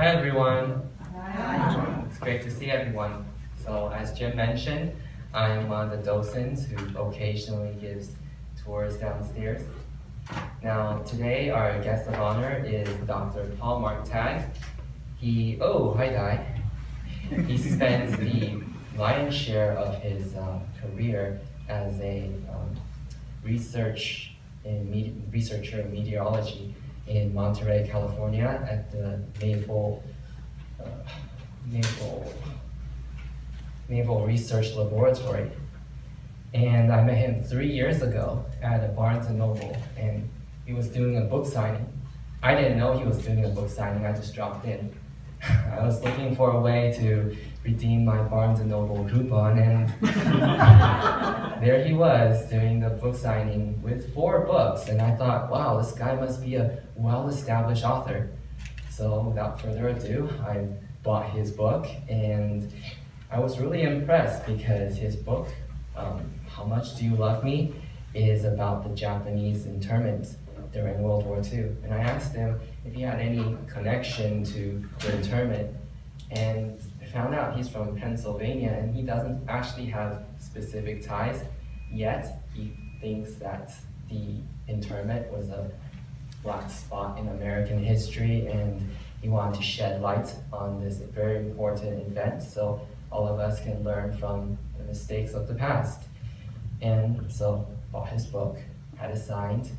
Hi everyone. Hi. It's great to see everyone. So as Jim mentioned, I'm one of the docents who occasionally gives tours downstairs. Now today our guest of honor is Dr. Paul Marktag. Hi Dai. He spends the lion's share of his career as a researcher in meteorology in Monterey, California at the Naval Research Laboratory. And I met him 3 years ago at a Barnes & Noble, and he was doing a book signing. I didn't know he was doing a book signing, I just dropped in. I was looking for a way to redeem my Barnes & Noble coupon, and there he was doing the book signing with 4 books, and I thought, wow, this guy must be a well-established author. So without further ado, I bought his book, and I was really impressed because his book, How Much Do You Love Me, is about the Japanese internment during World War II. And I asked him if he had any connection to the internment, and I found out he's from Pennsylvania and he doesn't actually have specific ties, yet he thinks that the internment was a black spot in American history, and he wanted to shed light on this very important event so all of us can learn from the mistakes of the past. And so bought his book, had it signed,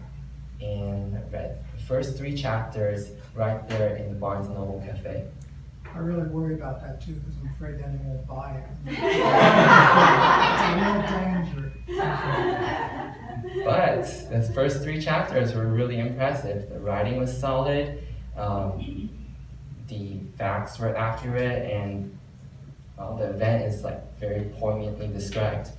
and read the first 3 chapters right there in the Barnes & Noble Cafe. I really worry about that too, because I'm afraid then they won't buy it. It's a real danger. But the first 3 chapters were really impressive. The writing was solid, the facts were accurate, and the event is very poignantly described.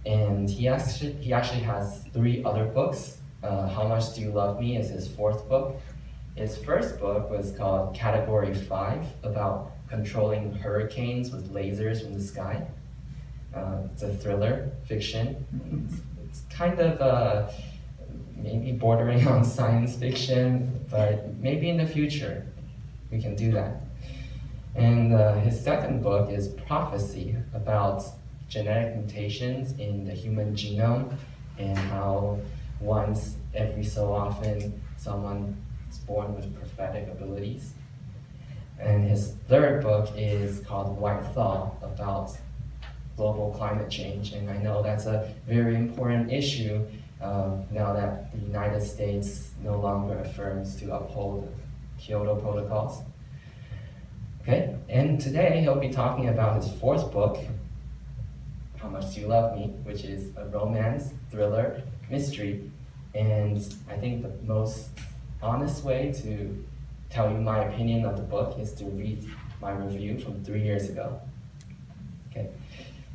And he actually has 3 other books. How Much Do You Love Me is his 4th book. His first book was called Category 5, about controlling hurricanes with lasers from the sky. It's a thriller, fiction. It's kind of maybe bordering on science fiction, but maybe in the future we can do that. And his second book is Prophecy, about genetic mutations in the human genome and how once every so often someone is born with prophetic abilities. And his third book is called White Thaw, about global climate change. And I know that's a very important issue now that the United States no longer affirms to uphold the Kyoto protocols. Okay, and today he'll be talking about his 4th book, How Much Do You Love Me, which is a romance, thriller, mystery. And I think the most honest way to tell you my opinion of the book is to read my review from 3 years ago. Okay.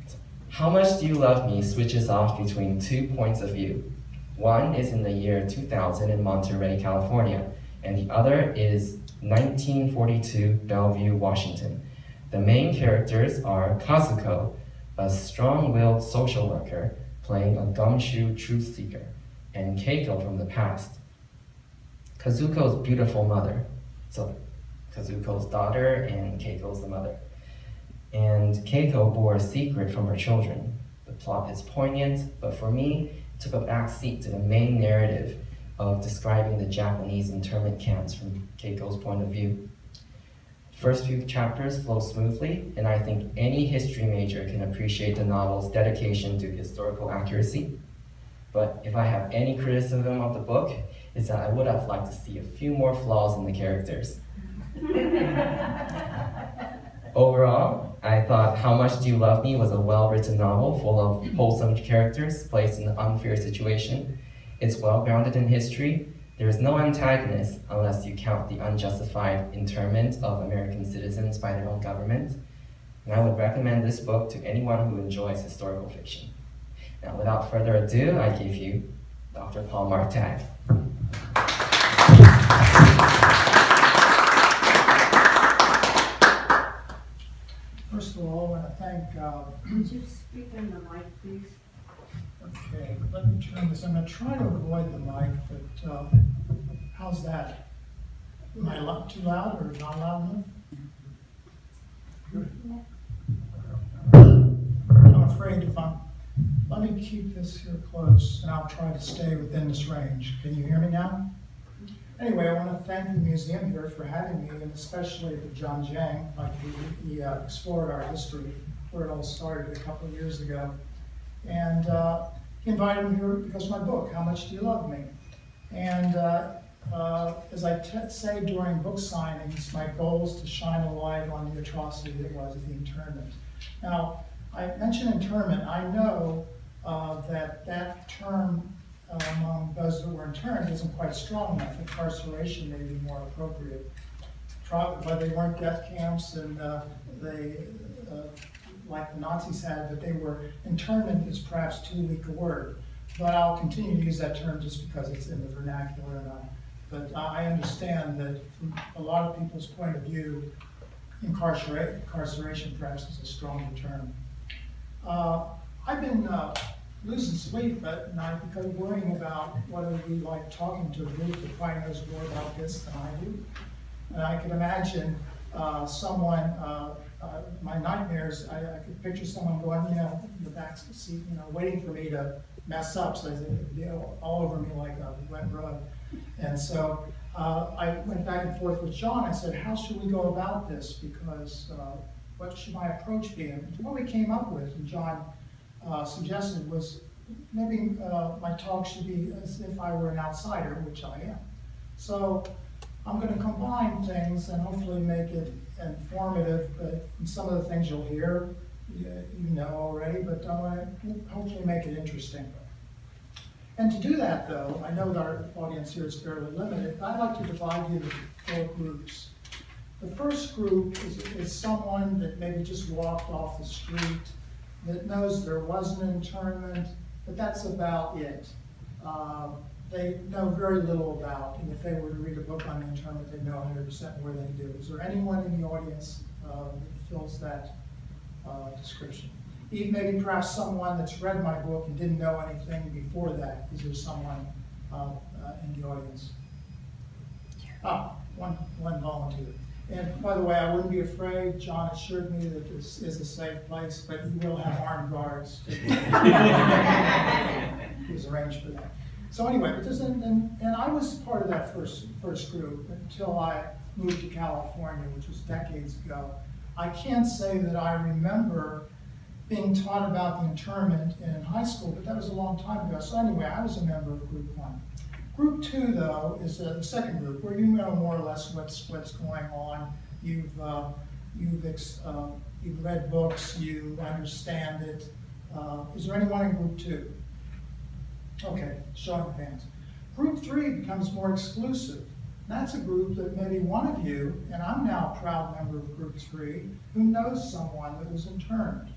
So, How Much Do You Love Me switches off between 2 points of view. One is in the year 2000 in Monterey, California, and the other is 1942 Bellevue, Washington. The main characters are Kazuko, a strong-willed social worker playing a gumshoe truth seeker, and Keiko from the past, Kazuko's beautiful mother. So Kazuko's daughter and Keiko's the mother. And Keiko bore a secret from her children. The plot is poignant, but for me, it took a back seat to the main narrative of describing the Japanese internment camps from Keiko's point of view. First few chapters flow smoothly, and I think any history major can appreciate the novel's dedication to historical accuracy. But if I have any criticism of the book, it's that I would have liked to see a few more flaws in the characters. Overall, I thought How Much Do You Love Me was a well-written novel full of wholesome characters placed in an unfair situation. It's well-grounded in history. There is no antagonist unless you count the unjustified internment of American citizens by their own government. And I would recommend this book to anyone who enjoys historical fiction. Now, without further ado, I give you Dr. Paul Marktag. First of all, I want to thank. Could you speak in the mic, please? Okay, let me turn this. I'm going to try to avoid the mic, but how's that? Am I too loud or not loud enough? Good. I'm afraid let me keep this here close and I'll try to stay within this range. Can you hear me now? Anyway, I want to thank the museum here for having me, and especially the Jeng, like he explored our history, where it all started a couple of years ago. And he invited me here because of my book, How Much Do You Love Me? And as I say during book signings, my goal is to shine a light on the atrocity that was the internment. Now, I mentioned internment. I know that term among those that were interned isn't quite strong enough. Incarceration may be more appropriate. But they weren't death camps, and like the Nazis had, but they were, internment is perhaps too weak a word. But I'll continue to use that term just because it's in the vernacular. But I understand that from a lot of people's point of view, incarceration perhaps is a stronger term. I've been losing sleep at night because worrying about what it would be like talking to a group that probably knows more about this than I do. And I could imagine someone, my nightmares, I could picture someone going, in the back seat, waiting for me to mess up, so they'd be all over me like a wet rug. And so I went back and forth with John. I said, how should we go about this? Because what should my approach be? And what we came up with, and John suggested, was maybe my talk should be as if I were an outsider, which I am. So I'm going to combine things and hopefully make it informative, but some of the things you'll hear, you know already, but I want to hopefully make it interesting. And to do that, though, I know that our audience here is fairly limited. I'd like to divide you into 4 groups. The first group is someone that maybe just walked off the street, that knows there was an internment, but that's about it. They know very little about, and if they were to read a book on internment, they know 100% where they do. Is there anyone in the audience that fills that description? Even maybe perhaps someone that's read my book and didn't know anything before that. Is there someone in the audience? One volunteer. And by the way, I wouldn't be afraid. John assured me that this is a safe place, but you will have armed guards. He's arranged for that. So anyway, and I was part of that first group until I moved to California, which was decades ago. I can't say that I remember being taught about the internment in high school, but that was a long time ago. So anyway, I was a member of Group 1. Group 2, though, is the second group, where you know more or less what's going on. You've read books, you understand it. Is there anyone in Group 2? Okay, show of hands. Group 3 becomes more exclusive. That's a group that maybe one of you, and I'm now a proud member of Group 3, who knows someone that was interned.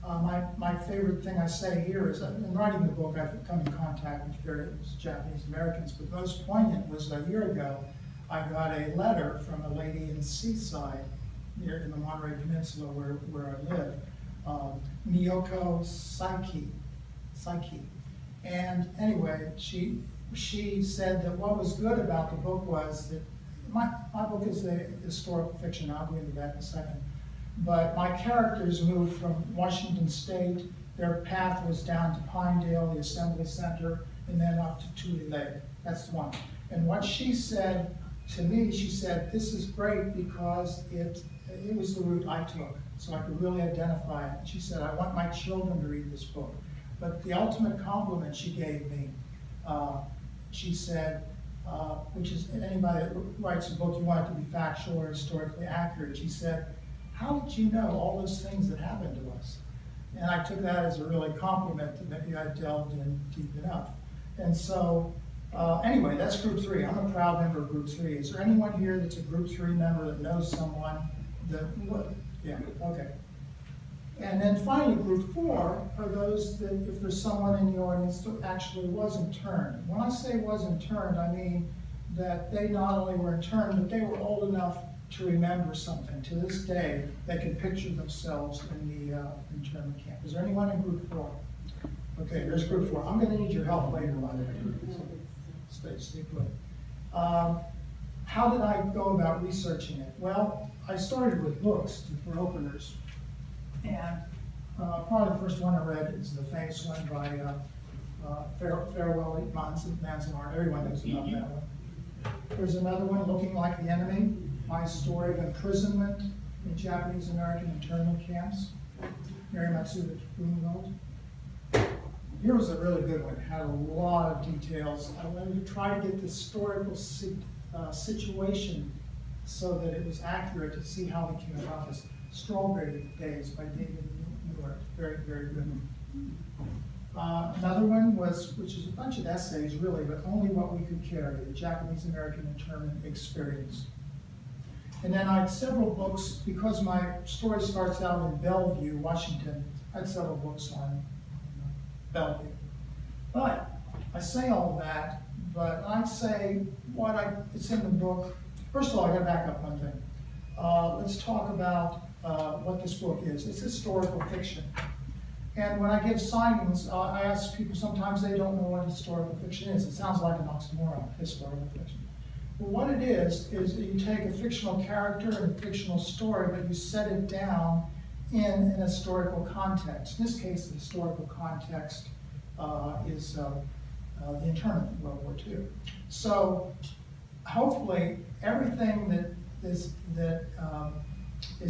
My favorite thing I say here is that in writing the book, I've come in contact with various Japanese Americans, but most poignant was a year ago, I got a letter from a lady in Seaside, near in the Monterey Peninsula where I live, Miyoko Saiki. And anyway, she said that what was good about the book was that my book is a historical fiction. I'll go into that in a second. But my characters moved from Washington State. Their path was down to Pinedale, the Assembly Center, and then up to Tule Lake. That's the one. And what she said to me, she said, this is great because it was the route I took, so I could really identify it. She said, I want my children to read this book. But the ultimate compliment she gave me, she said, which is anybody that writes a book, you want it to be factual or historically accurate. She said, how did you know all those things that happened to us? And I took that as a really compliment that maybe I delved in deep enough. And so, anyway, that's Group 3. I'm a proud member of Group 3. Is there anyone here that's a Group 3 member that knows someone that would? Yeah, okay. And then finally, Group 4 are those that, if there's someone in the audience that actually was interned. When I say was interned, I mean that they not only were interned, but they were old enough to remember something. To this day, they can picture themselves in the internment camp. Is there anyone in Group 4? Okay, there's Group 4. I'm going to need your help later, by the way. Stay put. how did I go about researching it? Well, I started with books for openers. And probably the first one I read is the famous one by Farewell Manzanar. Everyone knows about that one. There's another one, Looking Like the Enemy, my story of imprisonment in Japanese American internment camps. Mary Matsuda Greenwald. Here was a really good one, had a lot of details. I wanted to try to get the historical situation so that it was accurate to see how they came about this. Strawberry Days by David Muir, very, very good. Another one was, which is a bunch of essays really, but only what we could carry, the Japanese American internment experience. And then I had several books, because my story starts out in Bellevue, Washington, I had several books on Bellevue. But I say all that, but I say it's in the book. First of all, I gotta back up one thing. Let's talk about what this book is. It's historical fiction. And when I give signings, I ask people, sometimes they don't know what historical fiction is. It sounds like an oxymoron, historical fiction. Well, what it is you take a fictional character and a fictional story, but you set it down in an historical context. In this case, the historical context is the internment in World War II. So hopefully everything that is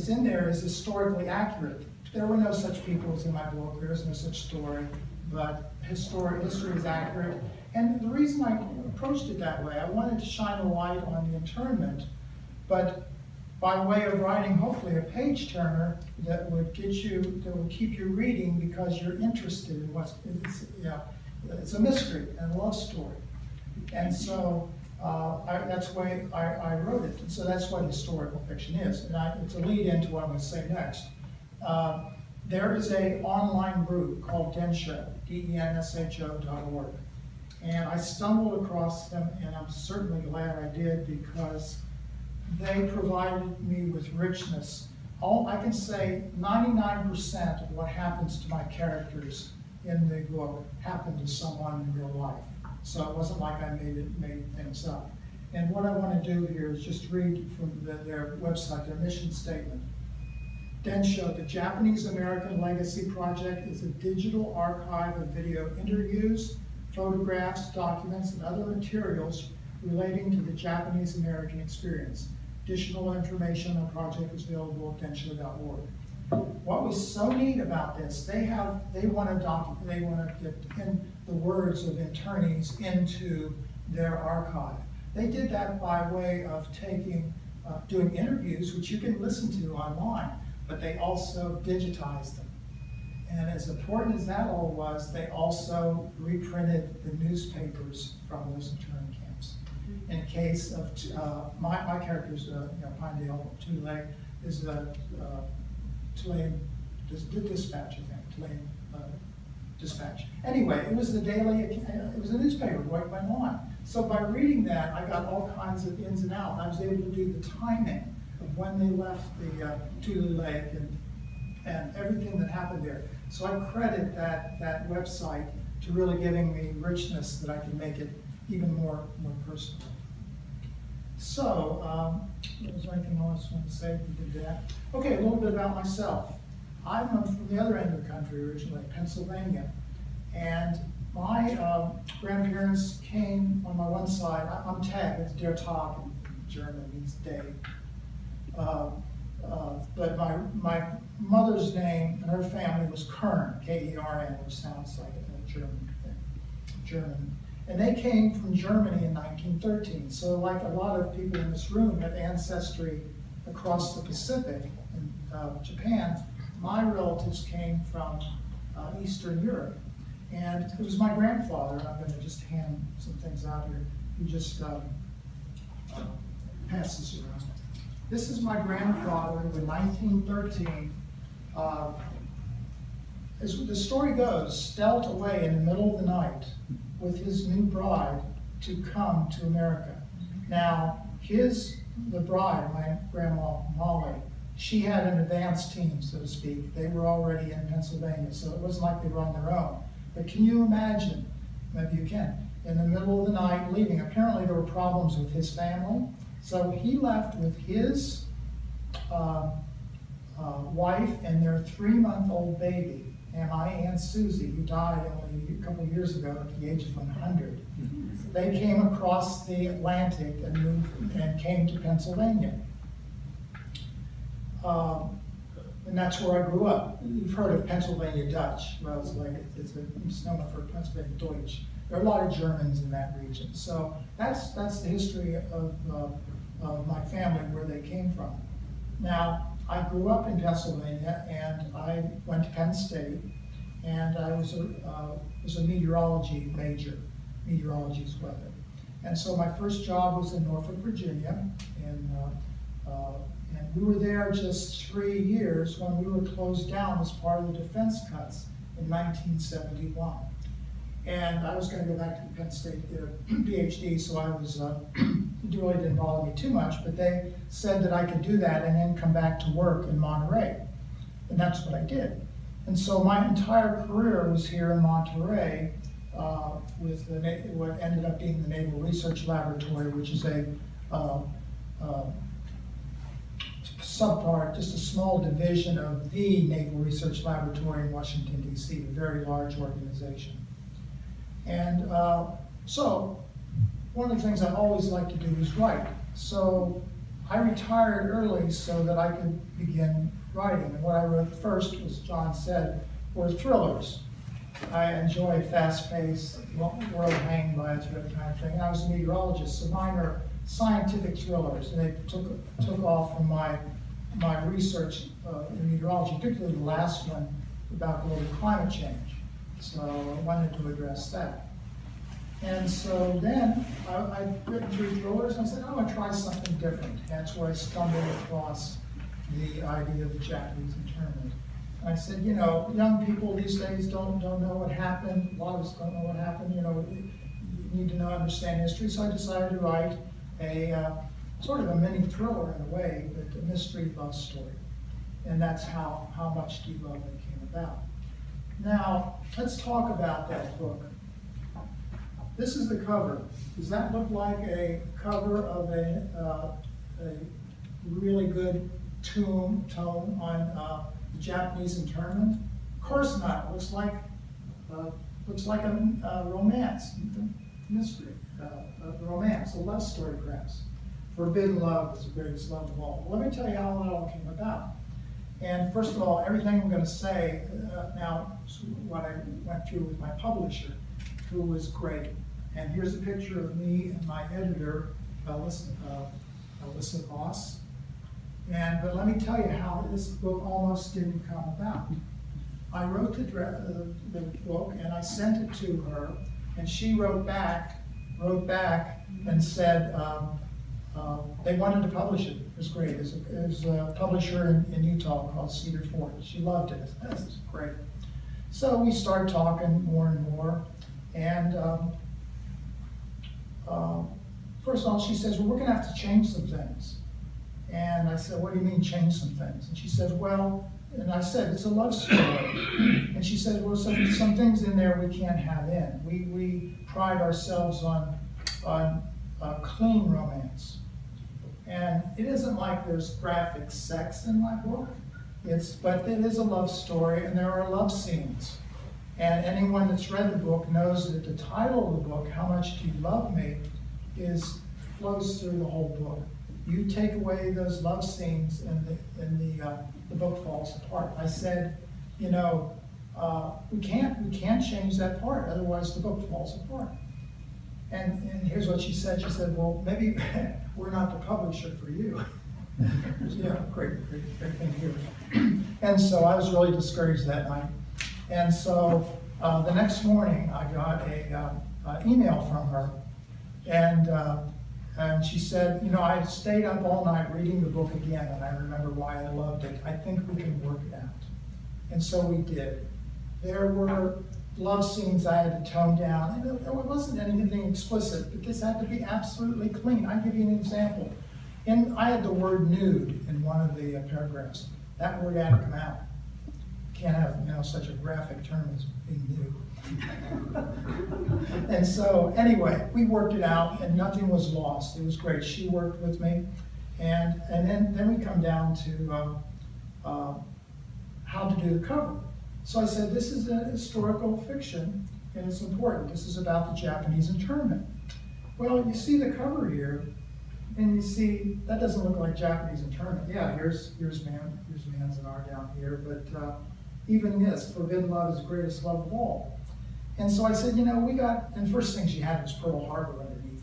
in there is historically accurate. There were no such people as in my book, there is no such story, but history is accurate. And the reason I approached it that way, I wanted to shine a light on the internment, but by way of writing hopefully a page turner that would keep you reading because you're interested in it's a mystery and a love story. And so that's why I wrote it. And so that's what historical fiction is. And it's a lead into what I'm going to say next. There is an online group called JAMsj, DENSHO.org. And I stumbled across them, and I'm certainly glad I did because they provided me with richness. I can say 99% of what happens to my characters in the book happened to someone in real life. So it wasn't like I made things up. And what I want to do here is just read from their website, their mission statement. JAMsj, the Japanese American Legacy Project, is a digital archive of video interviews, photographs, documents, and other materials relating to the Japanese American experience. Additional information on the project is available at jensho.org. What was so neat about this, they want to get in the words of internees into their archive. They did that by way of doing interviews, which you can listen to online, but they also digitized them. And as important as that all was, they also reprinted the newspapers from those internment camps. In a case of my character's Pinedale, Tulane is the Tulane Dispatch, I think, Tulane Dispatch. Anyway, it was it was a newspaper, what went on. So by reading that, I got all kinds of ins and outs. I was able to do the timing of when they left the Tule Lake and everything that happened there. So I credit that website to really giving me richness that I can make it even more personal. So, was there anything else I wanted to say? We did that. Okay, a little bit about myself. I'm from the other end of the country originally, Pennsylvania. And my grandparents came on my one side. I'm Tag, it's Der Tag in German, means day. But my mother's name and her family was Kern, K-E-R-N, which sounds like a German. And they came from Germany in 1913. So like a lot of people in this room have ancestry across the Pacific in Japan, my relatives came from Eastern Europe. And it was my grandfather, and I'm going to just hand some things out here. You just pass this around. This is my grandfather in 1913. As the story goes, stealth away in the middle of the night with his new bride to come to America. Now, the bride, my grandma Molly, she had an advanced team, so to speak. They were already in Pennsylvania, so it wasn't like they were on their own. But can you imagine, maybe you can, in the middle of the night leaving? Apparently there were problems with his family, So he left with his wife and their 3-month-old baby, and my Aunt Susie, who died only a couple of years ago at the age of 100. They came across the Atlantic and moved and came to Pennsylvania. And that's where I grew up. You've heard of Pennsylvania Dutch. Well, it's a misnomer for Pennsylvania Deutsch. There are a lot of Germans in that region. So that's the history of my family, where they came from. Now, I grew up in Pennsylvania, and I went to Penn State, and I was a meteorology major. Meteorology is weather. And so my first job was in Norfolk, Virginia, and we were there just 3 years when we were closed down as part of the defense cuts in 1971. And I was going to go back to Penn State to get a PhD, so I was, it really didn't bother me too much, but they said that I could do that and then come back to work in Monterey. And that's what I did. And so my entire career was here in Monterey with what ended up being the Naval Research Laboratory, which is a subpart, just a small division of the Naval Research Laboratory in Washington, D.C., a very large organization. And so one of the things I always like to do is write. So I retired early so that I could begin writing. And what I wrote first, as John said, were thrillers. I enjoy fast-paced, world hanging by its thread kind of thing. And I was a meteorologist, so mine are scientific thrillers. And they took off from my research in meteorology, particularly the last one about global climate change. So I wanted to address that. And so then I'd written 3 thrillers, and I said, I want to try something different. That's where I stumbled across the idea of the Japanese internment. And I said, you know, young people these days don't know what happened. A lot of us don't know what happened. You know, you need to understand history. So I decided to write a sort of a mini thriller in a way, but a mystery love story. And that's how Much Do You Love Me came about. Now, let's talk about that book. This is the cover. Does that look like a cover of a really good tone on the Japanese internment? Of course not. It looks like a romance, mystery, a romance, a love story perhaps. Forbidden love is the greatest love of all. Well, let me tell you how that all came about. And first of all, everything I'm going to say now is what I went through with my publisher, who was great. And here's a picture of me and my editor, Alyssa Voss. But let me tell you how this book almost didn't come about. I wrote the book and I sent it to her, and she wrote back and said they wanted to publish it. It was great. There's a publisher in Utah called Cedar Fort. She loved it. This is great. So we started talking more and more, and first of all, she says, well, we're going to have to change some things. And I said, what do you mean change some things? And she says, well, and I said, it's a love story. And she said, well, some things in there we can't have in. We pride ourselves on clean romance. And it isn't like there's graphic sex in my book, but it is a love story, and there are love scenes. And anyone that's read the book knows that the title of the book, How Much Do You Love Me, flows through the whole book. You take away those love scenes, and the book falls apart. I said, you know, we can't change that part, otherwise the book falls apart. And here's what she said. She said, well, maybe we're not the publisher for you. Yeah, great thing here. And so I was really discouraged that night. And so the next morning I got an email from her, and she said, you know, I stayed up all night reading the book again, and I remember why I loved it. I think we can work it out. And so we did. There were love scenes I had to tone down. And it wasn't anything explicit, but this had to be absolutely clean. I'll give you an example. I had the word nude in one of the paragraphs. That word had to come out. Can't have such a graphic term as being nude. And so, anyway, we worked it out and nothing was lost. It was great. She worked with me. And then we come down to how to do the cover. So I said, this is a historical fiction and it's important. This is about the Japanese internment. Well, you see the cover here, and you see, that doesn't look like Japanese internment. Yeah, here's Manzanar down here, but even this, forbidden love is the greatest love of all. And so I said, we got, and the first thing she had was Pearl Harbor underneath.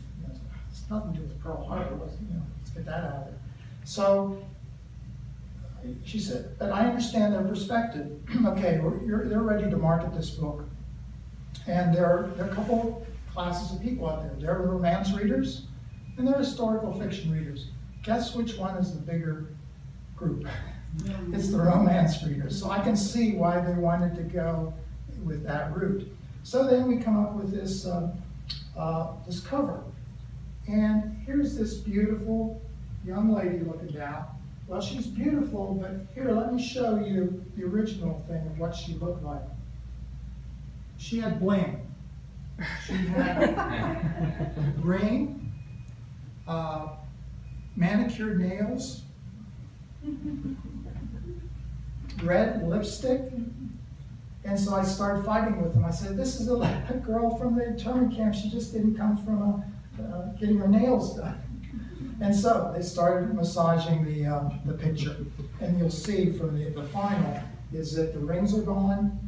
It's nothing to do with Pearl Harbor, let's get that out of there. So she said, but I understand their perspective. Okay, they're ready to market this book. And there are a couple classes of people out there. There are romance readers, and there are historical fiction readers. Guess which one is the bigger group? It's the romance readers. So I can see why they wanted to go with that route. So then we come up with this, this cover. And here's this beautiful young lady looking down. Well, she's beautiful, but here, let me show you the original thing of what she looked like. She had bling. She had ring, manicured nails, red lipstick. And so I started fighting with them. I said, this is a girl from the internment camp. She just didn't come from getting her nails done. And so they started massaging the picture. And you'll see from the final is that the rings are gone,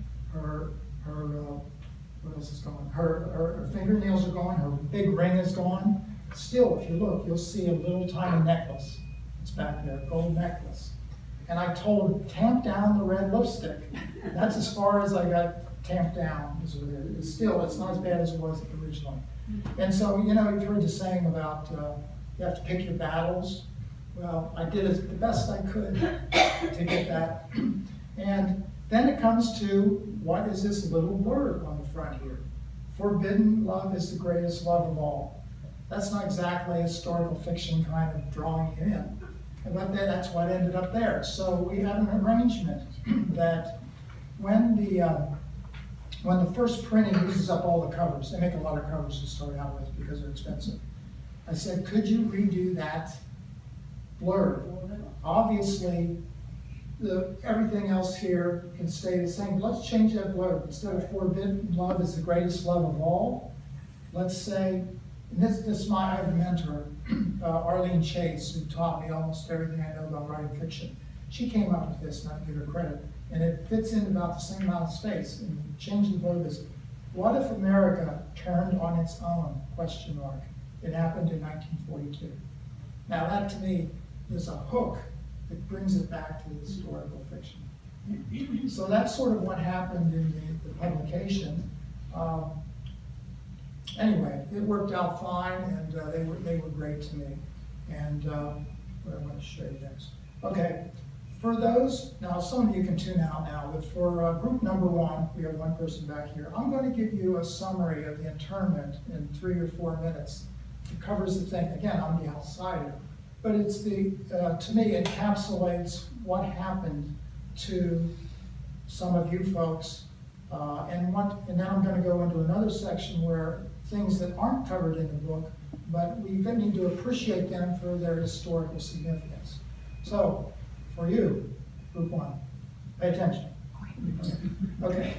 what else is gone? Her fingernails are gone, her big ring is gone. Still, if you look, you'll see a little tiny necklace. It's back there, a gold necklace. And I told her, tamp down the red lipstick. That's as far as I got tamped down. It's not as bad as it was originally. And so, you've heard the saying about you have to pick your battles. Well, I did the best I could to get that. And then it comes to, what is this little blurb on the front here? Forbidden love is the greatest love of all. That's not exactly a historical fiction kind of drawing you in. But that's what ended up there. So we have an arrangement that when the first printing uses up all the covers, they make a lot of covers to start out with because they're expensive. I said, could you redo that blurb? Obviously, everything else here can stay the same. Let's change that blurb. Instead of forbidden love is the greatest love of all, let's say, and I have a mentor, Arlene Chase, who taught me almost everything I know about writing fiction. She came up with this, and I give her credit. And it fits in about the same amount of space. And change the blurb is, what if America turned on its own, question mark. It happened in 1942. Now that to me is a hook that brings it back to the historical fiction. So that's sort of what happened in the publication. Anyway, it worked out fine, and they were great to me. And what I want to show you next. Okay, for those, now some of you can tune out now, but for group number one, we have one person back here. I'm going to give you a summary of the internment in 3 or 4 minutes. It covers the thing. Again, I'm the outsider. But it's to me, encapsulates what happened to some of you folks. And then I'm going to go into another section where things that aren't covered in the book, but we need to appreciate them for their historical significance. So, for you, group one, pay attention. Okay.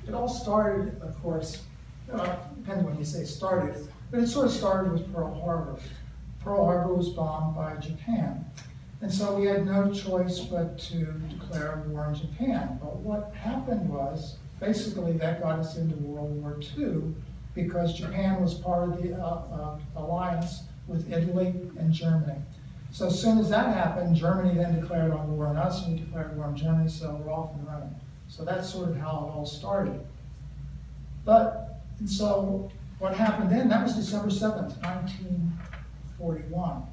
It all started, of course, depends when you say started, but it sort of started with Pearl Harbor. Pearl Harbor was bombed by Japan. And so we had no choice but to declare war on Japan. But what happened was, basically that got us into World War II because Japan was part of the alliance with Italy and Germany. So as soon as that happened, Germany then declared war on us, and we declared war on Germany, so we're off and running. So that's sort of how it all started. And so what happened then, that was December 7th, 1941.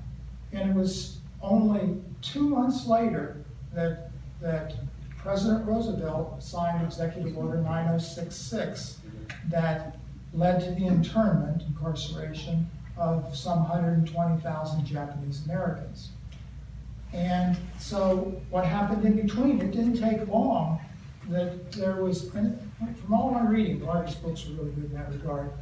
And it was only 2 months later that President Roosevelt signed Executive Order 9066 that led to the internment, incarceration, of some 120,000 Japanese Americans. And so what happened in between, it didn't take long that there was, from all my reading, a lot of these books are really good in that regard,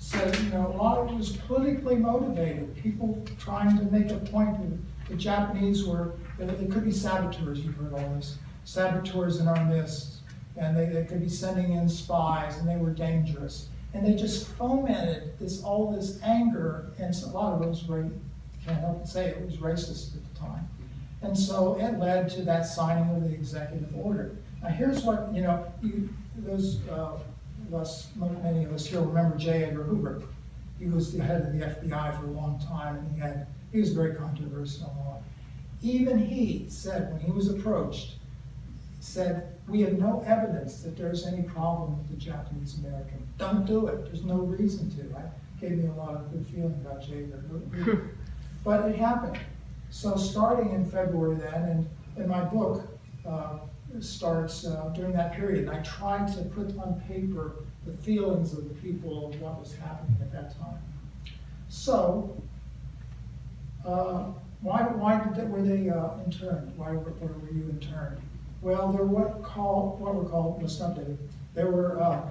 said, you know, a lot of it was politically motivated. People trying to make a point that the Japanese were, that they could be saboteurs, you've heard all this, saboteurs in our midst, and they could be sending in spies, and they were dangerous. And they just fomented all this anger, and so a lot of it was, can't help but say it was racist at the time. And so it led to that signing of the executive order. Now here's what, you know, many of us here remember J. Edgar Hoover. He was the head of the FBI for a long time, and he was very controversial and all. Even he said, when he was approached, said, we have no evidence that there's any problem with the Japanese American. Don't do it. There's no reason to. It gave me a lot of good feeling about J. Edgar Hoover. But it happened. So starting in February then, and my book starts during that period, and I tried to put on paper the feelings of the people of what was happening at that time. So, why were they interned? Why were you interned? Well, there were there were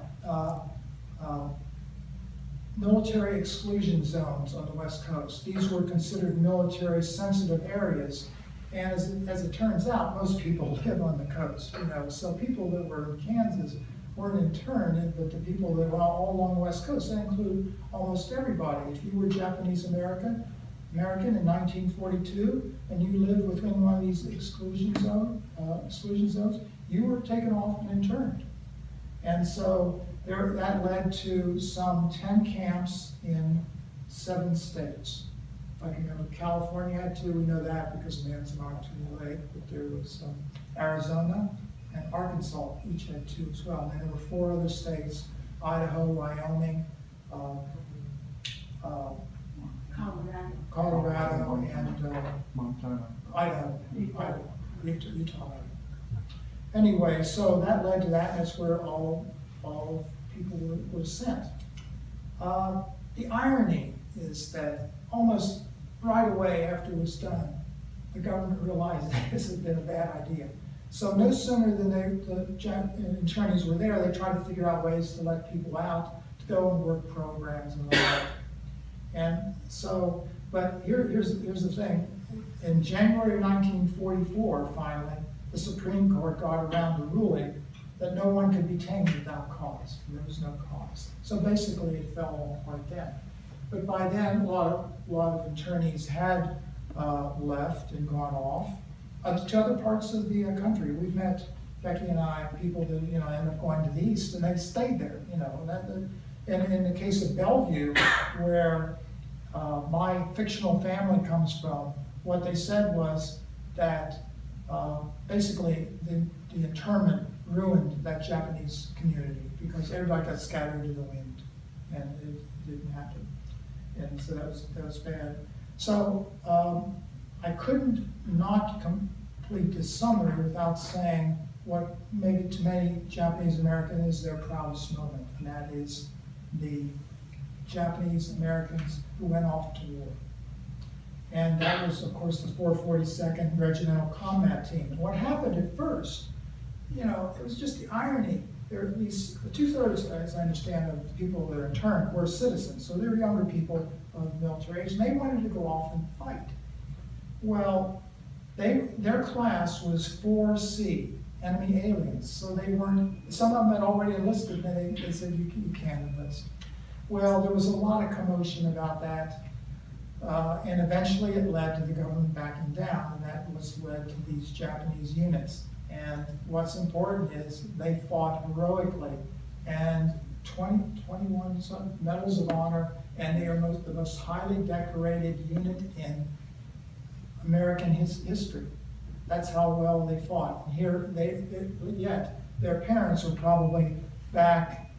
military exclusion zones on the West Coast. These were considered military sensitive areas. And as it turns out, most people live on the coast, you know. So people that were in Kansas weren't interned, but the people that were all along the West Coast, that include almost everybody. If you were Japanese American in 1942, and you lived within one of these exclusion zones, you were taken off and interned. And so that led to some 10 camps in 7 states. If I can remember, California had 2, we know that because Manzanar to Lake, but there was Arizona and Arkansas, each had 2 as well. And then there were 4 other states, Idaho, Wyoming, Colorado, and Montana. Idaho, Utah. Anyway, so that led to that, and that's where all people were sent. The irony is that almost right away after it was done, the government realized that this had been a bad idea. So no sooner than the internees were there, they tried to figure out ways to let people out, to go and work programs and all that. And so, but here's the thing. In January 1944, finally, the Supreme Court got around the ruling that no one could be detained without cause. There was no cause. So basically it fell all apart then. But by then, a lot of internees had left and gone off to other parts of the country. We've met, Becky and I, people that end up going to the east, and they stayed there. And in the case of Bellevue, where my fictional family comes from, what they said was that basically the internment ruined that Japanese community because everybody got scattered to the wind, and it didn't happen. And so that was bad. So I couldn't not complete this summary without saying what maybe to many Japanese Americans is their proudest moment, and that is the Japanese Americans who went off to war. And that was, of course, the 442nd Regimental Combat Team. And what happened at first, it was just the irony. There are at least 2/3, as I understand, of the people that are interned were citizens. So they were younger people of military age, and they wanted to go off and fight. Well, their class was 4C, enemy aliens. So they weren't, some of them had already enlisted, and they said, you can't enlist. Well, there was a lot of commotion about that. And eventually it led to the government backing down, and that led to these Japanese units. And what's important is they fought heroically, and 21 medals of honor, and they are the most highly decorated unit in American history. That's how well they fought. And here, yet their parents are probably back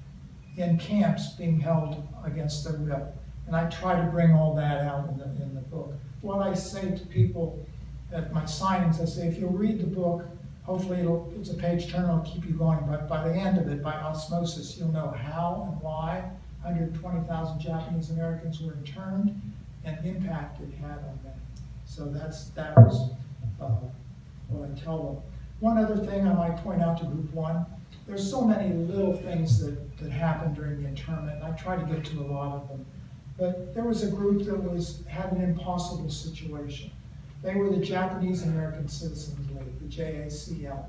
in camps being held against their will. And I try to bring all that out in the book. What I say to people at my signings, I say, if you'll read the book, hopefully it's a page turn, it'll keep you going, but by the end of it, by osmosis, you'll know how and why 120,000 Japanese Americans were interned and the impact it had on them. So that was what I tell them. One other thing I might point out to Group 1 there's so many little things that happened during the internment, and I try to get to a lot of them. But there was a group that had an impossible situation. They were the Japanese American Citizens League, the JACL.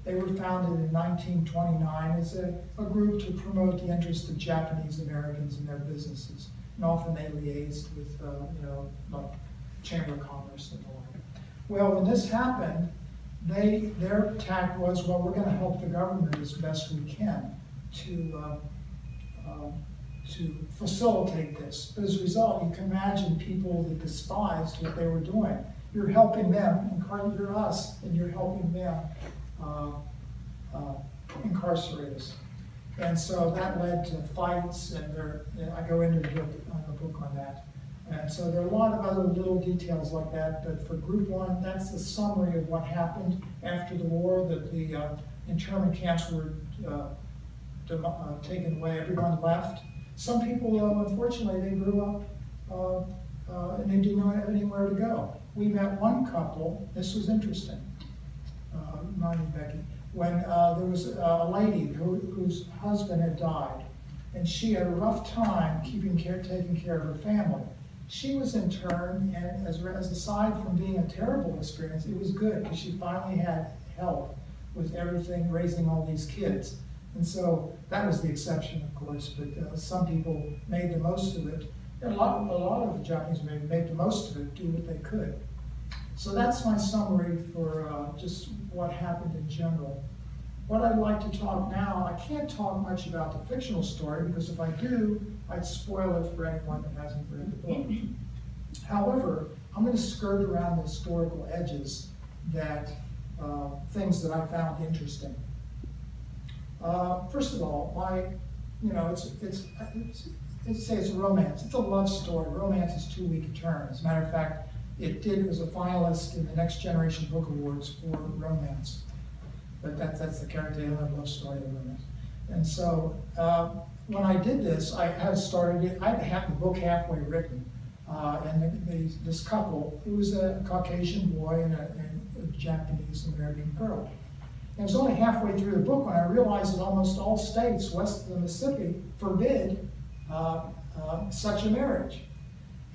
They were founded in 1929 as a group to promote the interests of Japanese Americans in their businesses. And often they liaised with, like Chamber of Commerce and the like. Well, when this happened, their tack was, well, we're going to help the government as best we can to facilitate this. But as a result, you can imagine people that despised what they were doing. You're helping them, you're us, and you're helping them incarcerate us. And so that led to fights, and I go into the book on that. And so there are a lot of other little details like that, but for group one, that's the summary of what happened after the war, that the internment camps were taken away, everyone left. Some people, though, unfortunately, they grew up and they didn't know anywhere to go. We met one couple, this was interesting, remind me, Becky, when there was a lady whose husband had died, and she had a rough time taking care of her family. She was interned, and as aside from being a terrible experience, it was good because she finally had help with everything, raising all these kids. And so that was the exception, of course, but some people made the most of it. And a lot of the Japanese made the most of it, do what they could. So that's my summary for just what happened in general. What I'd like to talk now, I can't talk much about the fictional story because if I do, I'd spoil it for anyone that hasn't read the book. However, I'm going to skirt around the historical edges things that I found interesting. First of all, it's a romance. It's a love story. Romance is too weak a term. As a matter of fact, it was a finalist in the Next Generation Book Awards for romance. But that's the character love story of romance. And so when I did this, I had started it. I had the book halfway written, and this couple, it was a Caucasian boy and a Japanese American girl. And it was only halfway through the book when I realized that almost all states west of the Mississippi forbid such a marriage.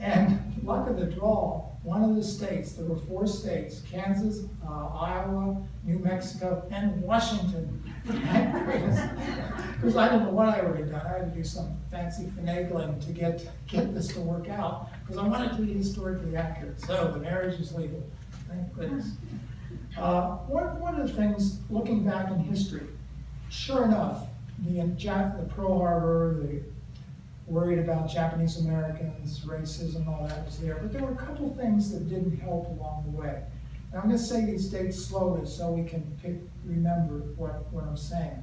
And luck of the draw, one of the states, there were 4 states, Kansas, Iowa, New Mexico, and Washington. Because I didn't know what I would have done. I had to do some fancy finagling to get this to work out, because I wanted to be historically accurate. So the marriage is legal, thank goodness. One of the things, looking back in history, sure enough, the Pearl Harbor, the worried about Japanese Americans, racism, all that was there. But there were a couple things that didn't help along the way. And I'm going to say these dates slowly so we can remember what I'm saying.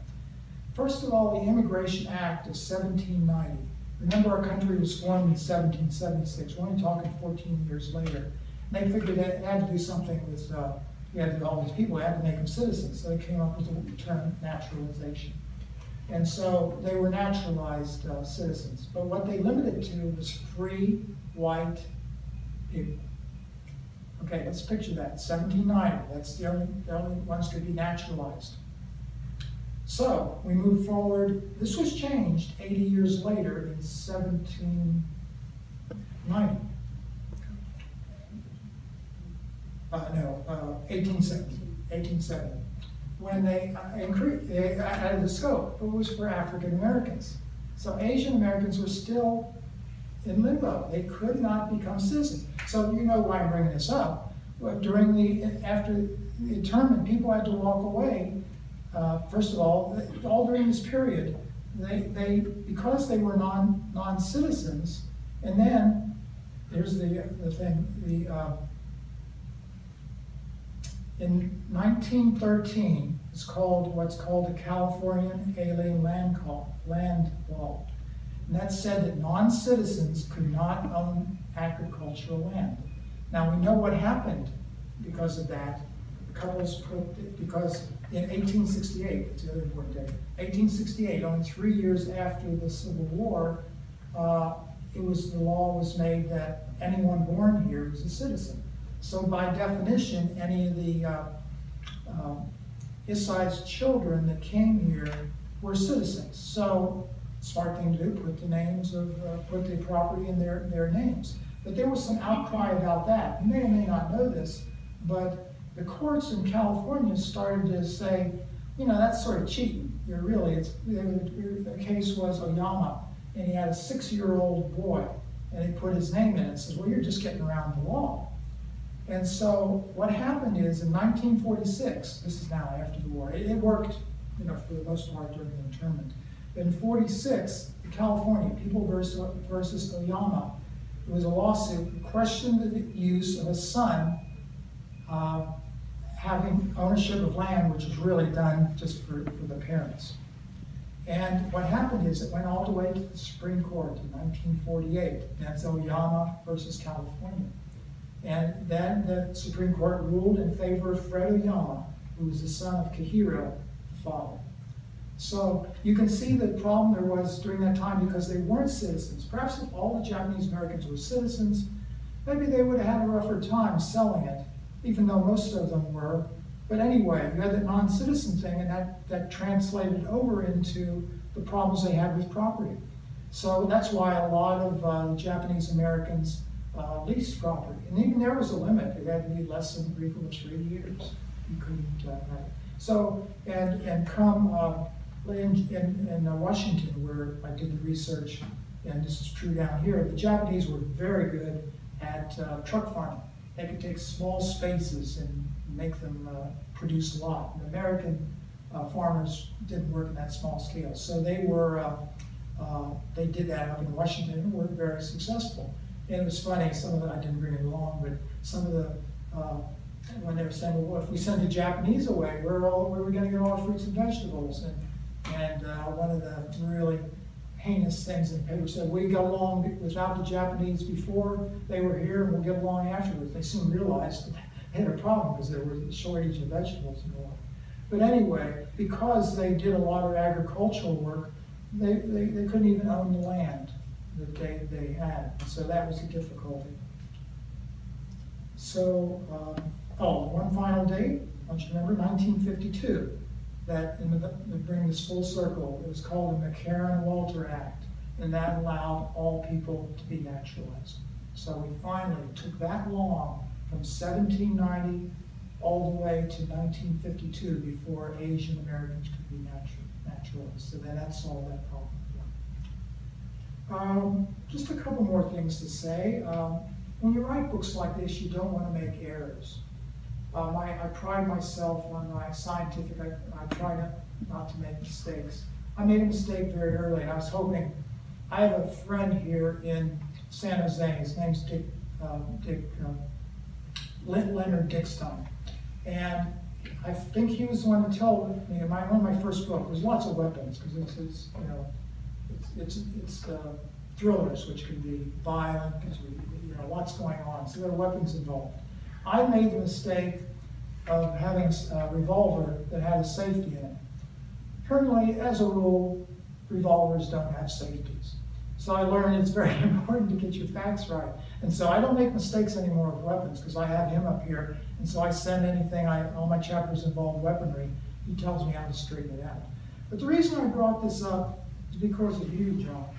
First of all, the Immigration Act of 1790. Remember, our country was formed in 1776. We're only talking 14 years later. And they figured that it had to do something with, all these people, had to make them citizens. So they came up with the term naturalization. And so they were naturalized citizens. But what they limited to was free white people. Okay, let's picture that, 1790, that's the only ones to be naturalized. So we move forward, this was changed 80 years later in 1870. When they added the scope, but it was for African Americans. So Asian Americans were still in limbo. They could not become citizens. So you know why I'm bringing this up. Well, after the internment, people had to walk away. First of all during this period, because they were non-citizens, and then here's the thing. In 1913, it's called what's called the Californian Alien Land Law. And that said that non-citizens could not own agricultural land. Now we know what happened because of that. Because in 1868, it's the other important date, 1868, only 3 years after the Civil War, the law was made that anyone born here was a citizen. So by definition, any of the Isai's children that came here were citizens. So, smart thing to do, put the property in their names. But there was some outcry about that. You may or may not know this, but the courts in California started to say, that's sort of cheating. The case was Oyama, and he had a 6-year-old boy, and they put his name in it and says, well, you're just getting around the law. And so what happened is in 1946, this is now after the war, it worked, for the most part during the internment. In 46, California, People versus Oyama, it was a lawsuit that questioned the use of a son having ownership of land, which was really done just for the parents. And what happened is it went all the way to the Supreme Court in 1948. That's Oyama versus California. And then the Supreme Court ruled in favor of Fred Oyama, who was the son of Kihiro, the father. So you can see the problem there was during that time because they weren't citizens. Perhaps if all the Japanese Americans were citizens, maybe they would have had a rougher time selling it, even though most of them were. But anyway, you had the non-citizen thing, and that translated over into the problems they had with property. So that's why a lot of Japanese Americans leased property. And even there was a limit. It had to be less than 3 years. You couldn't have it. So, and come in Washington, where I did the research, and this is true down here, the Japanese were very good at truck farming. They could take small spaces and make them produce a lot. And American farmers didn't work in that small scale. So they did that up in Washington and were very successful. And it was funny, some of it I didn't bring it along, but some of the, when they were saying, well, if we send the Japanese away, where are we going to get all our fruits and vegetables? And one of the really heinous things in the paper said, we got along without the Japanese before they were here, and we'll get along afterwards. They soon realized that they had a problem because there was a shortage of vegetables and all. But anyway, because they did a lot of agricultural work, they couldn't even own the land that they had. So that was a difficulty. So, one final date, I want you to remember 1952. That to bring this full circle, it was called the McCarran-Walter Act, and that allowed all people to be naturalized. So we finally took that long from 1790 all the way to 1952 before Asian Americans could be naturalized. So then that solved that problem. Just a couple more things to say. When you write books like this, you don't want to make errors. I pride myself on my scientific, I try not to make mistakes. I made a mistake very early, and I was hoping, I have a friend here in San Jose, his name's Leonard Dickstein. And I think he was the one to tell me in one of my first books, there's lots of weapons, because it's thrillers, which can be violent, because lots going on, so there are weapons involved. I made the mistake of having a revolver that had a safety in it. Currently, as a rule, revolvers don't have safeties. So I learned it's very important to get your facts right. And so I don't make mistakes anymore with weapons because I have him up here. And so I send anything, all my chapters involve weaponry. He tells me how to straighten it out. But the reason I brought this up is because of you, John.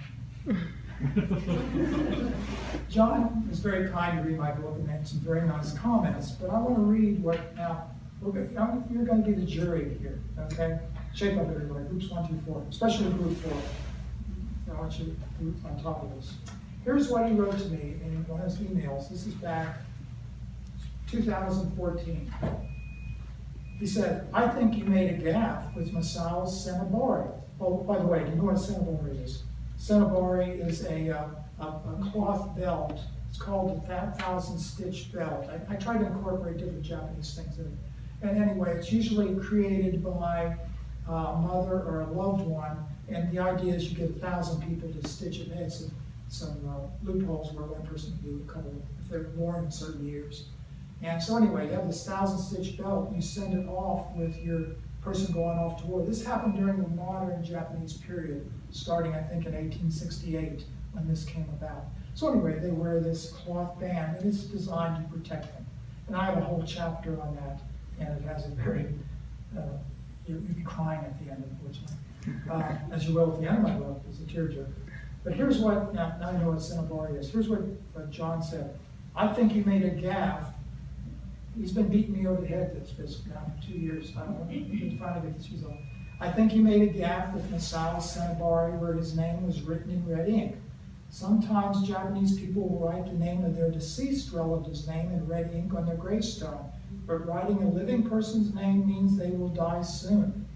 John was very kind to read my book and made some very nice comments, but I want to read you're going to be the jury here, okay? Shape up everybody, groups 1 through 4, especially group 4. I want you to group on top of this. Here's what he wrote to me in one of his emails. This is back 2014. He said, I think you made a gaffe with Masao's Senabori. Oh, by the way, do you know what a Senabori is? Senabori is a cloth belt. It's called a 1,000-stitch belt. I try to incorporate different Japanese things in it. And anyway, it's usually created by a mother or a loved one, and the idea is you get 1,000 people to stitch it. It has some loopholes where one person can do a couple, if they're born in certain years. And so anyway, you have this 1,000-stitch belt, and you send it off with your person going off to war. This happened during the modern Japanese period, starting I think in 1868 when this came about. So anyway, they wear this cloth band, and it's designed to protect them. And I have a whole chapter on that, and it has a very you'd be crying at the end, unfortunately. As you will at the end of my book, it's a tearjerker. But here's what, now you know what Cinnabari is. Here's what John said. I think you made a gaffe. He's been beating me over the head this now for 2 years. I don't know, he finally get this result. I think he made a gaffe with Masao Cinnabari where his name was written in red ink. Sometimes Japanese people will write the name of their deceased relative's name in red ink on their gravestone, but writing a living person's name means they will die soon.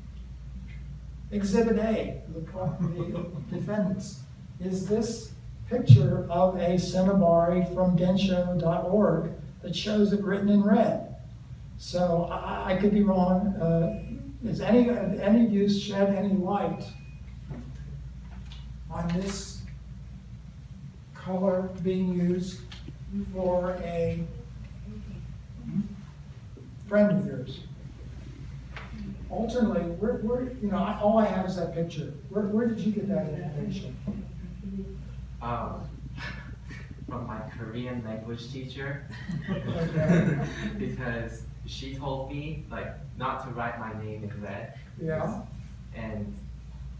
Exhibit A, the defendants, is this picture of a Cinnabari from densho.org that shows it written in red. So I could be wrong. Is any of you shed any light on this color being used for a friend of yours? Alternately, all I have is that picture. Where did you get that information? From my Korean language teacher. Okay. Because she told me not to write my name in red. Yeah. And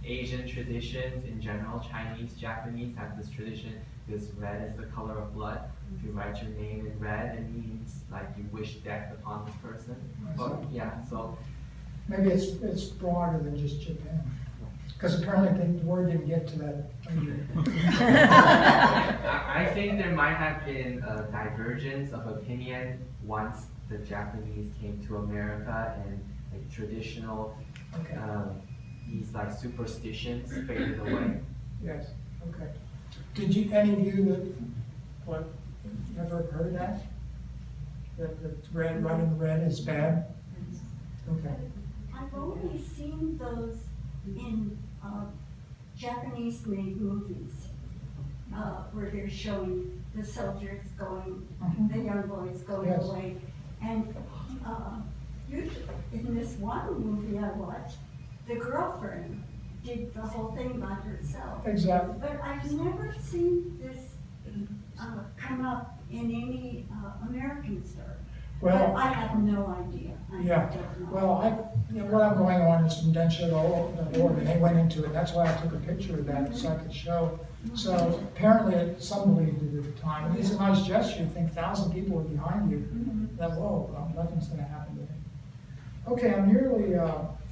Asian traditions in general, Chinese, Japanese have this tradition because red is the color of blood. If you write your name in red, it means you wish death upon this person. But yeah, so maybe it's broader than just Japan. Because apparently the word didn't get to that. I think there might have been a divergence of opinion once the Japanese came to America and traditional Okay. these superstitions faded away. Yes. Okay. Did you any of you ever heard that? That red, writing red is bad? Okay. I've only seen those in Japanese-made movies where they're showing the soldiers going, the young boys going Yes. away. And usually, in this one movie I watched, the girlfriend did the whole thing by herself. Exactly. But I've never seen this come up in any American story. Well, But I have no idea. I yeah. don't know. Well, what I'm going on is from densho.org, and they went into it. That's why I took a picture of that so I could show. So apparently, some believed it at the time. And it's a nice gesture. You think 1,000 people are behind you. That whoa, nothing's going to happen to me. Okay, I'm nearly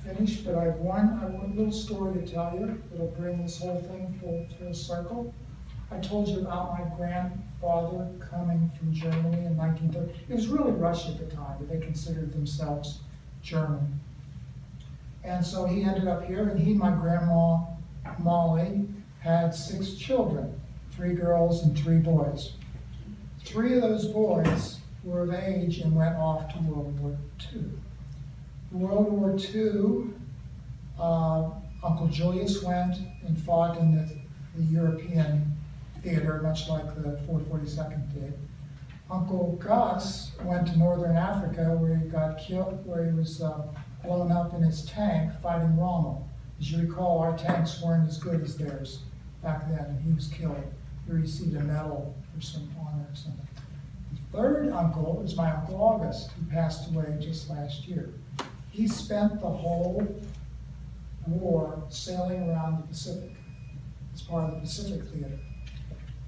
finished, but I have one little story to tell you that'll bring this whole thing full circle. I told you about my grandfather coming from Germany in 1930. It was really Russia at the time, but they considered themselves German. And so he ended up here, and he and my grandma, Molly, had 6 children, 3 girls and 3 boys. 3 of those boys were of age and went off to World War II. World War II, Uncle Julius went and fought in the European theater, much like the 442nd did. Uncle Gus went to Northern Africa where he got killed, where he was blown up in his tank fighting Rommel. As you recall, our tanks weren't as good as theirs back then, and he was killed. He received a medal for some honor or something. The 3rd uncle is my Uncle August, who passed away just last year. He spent the whole war sailing around the Pacific as part of the Pacific Theater.